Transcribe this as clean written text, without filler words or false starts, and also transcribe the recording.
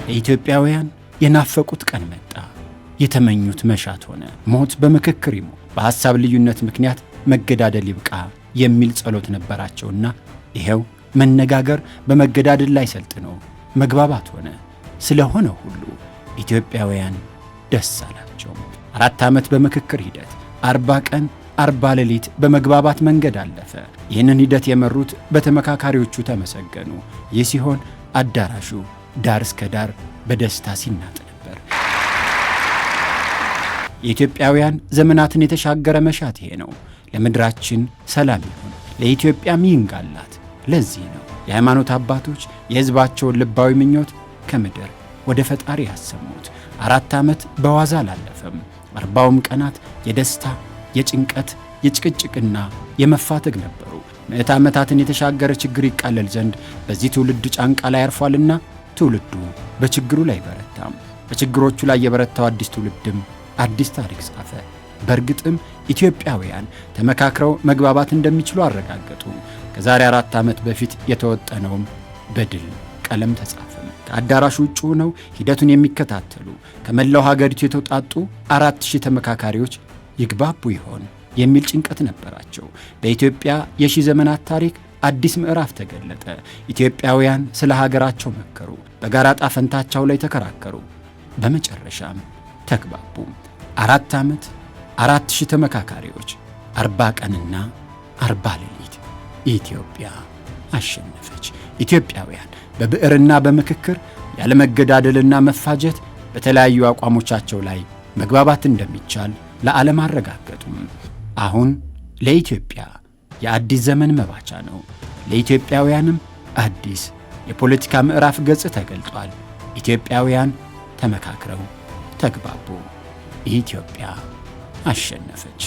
ለኢትዮጵያውያን የናፈቁት ቀን መጣ። የተመኙት መሻት ሆነ። ሞት በምክክር ይሞት፣ በሐሳብ ልዩነት ምክንያት መገዳደል ይብቃ የሚል ጸሎት ነበራቸውና ይሄው መነጋገር በመገዳደል ላይ ሰልጥኖ መግባባት ሆነ። ስለሆነ ሁሉ ኢትዮጵያውያን ደስ አላቸው። 4 ዓመት በምክክር ሂደት 40 ቀን 40 ሌሊት በመግባባት መንገድ አለፈ። ይህንን ሂደት የመሩት በተመካካሪዎቹ ተመሰገኑ። ይህ ሲሆን አዳራሹ ዳር እስከ ዳር በደስታ ሲናጥ ነበር። የኢትዮጵያውያን ዘመናትን የተሻገረ መሻት ይሄ ነው። ለምድራችን ሰላም ይሁን፣ ለኢትዮጵያም ይንጋላት። ለዚህ ነው የሃይማኖት አባቶች የሕዝባቸውን ልባዊ ምኞት ከምድር ወደ ፈጣሪ ያሰሙት። 4 ዓመት በዋዛ አላለፈም። 40ውም ቀናት የደስታ የጭንቀት የጭቅጭቅና የመፋተግ ነበሩ። ምዕት ዓመታትን የተሻገረ ችግር ይቃለል ዘንድ በዚህ ትውልድ ጫንቃ ላይ አርፏልና ትውልዱ በችግሩ ላይ በረታም። በችግሮቹ ላይ የበረታው አዲስ ትውልድም አዲስ ታሪክ ጻፈ። በእርግጥም ኢትዮጵያውያን ተመካክረው መግባባት እንደሚችሉ አረጋገጡ። ከዛሬ 4 ዓመት በፊት የተወጠነውም በድል ቀለም ተጻፈ። ከአዳራሹ ውጭ ሆነው ሂደቱን የሚከታተሉ ከመላው ሀገሪቱ የተውጣጡ 4000 ተመካካሪዎች ይግባቡ ይሆን የሚል ጭንቀት ነበራቸው። በኢትዮጵያ የሺህ ዘመናት ታሪክ አዲስ ምዕራፍ ተገለጠ። ኢትዮጵያውያን ስለ ሀገራቸው መከሩ፣ በጋራ ጣፈንታቸው ላይ ተከራከሩ። በመጨረሻም ተግባቡ። 4 ዓመት 4000 ተመካካሪዎች 40 ቀንና 40 ሌሊት ኢትዮጵያ አሸነፈች። ኢትዮጵያውያን በብዕርና በምክክር ያለመገዳደልና መፋጀት በተለያዩ አቋሞቻቸው ላይ መግባባት እንደሚቻል ለዓለም አረጋገጡም። አሁን ለኢትዮጵያ የአዲስ ዘመን መባቻ ነው። ለኢትዮጵያውያንም አዲስ የፖለቲካ ምዕራፍ ገጽ ተገልጧል። ኢትዮጵያውያን ተመካክረው ተግባቡ። ኢትዮጵያ አሸነፈች።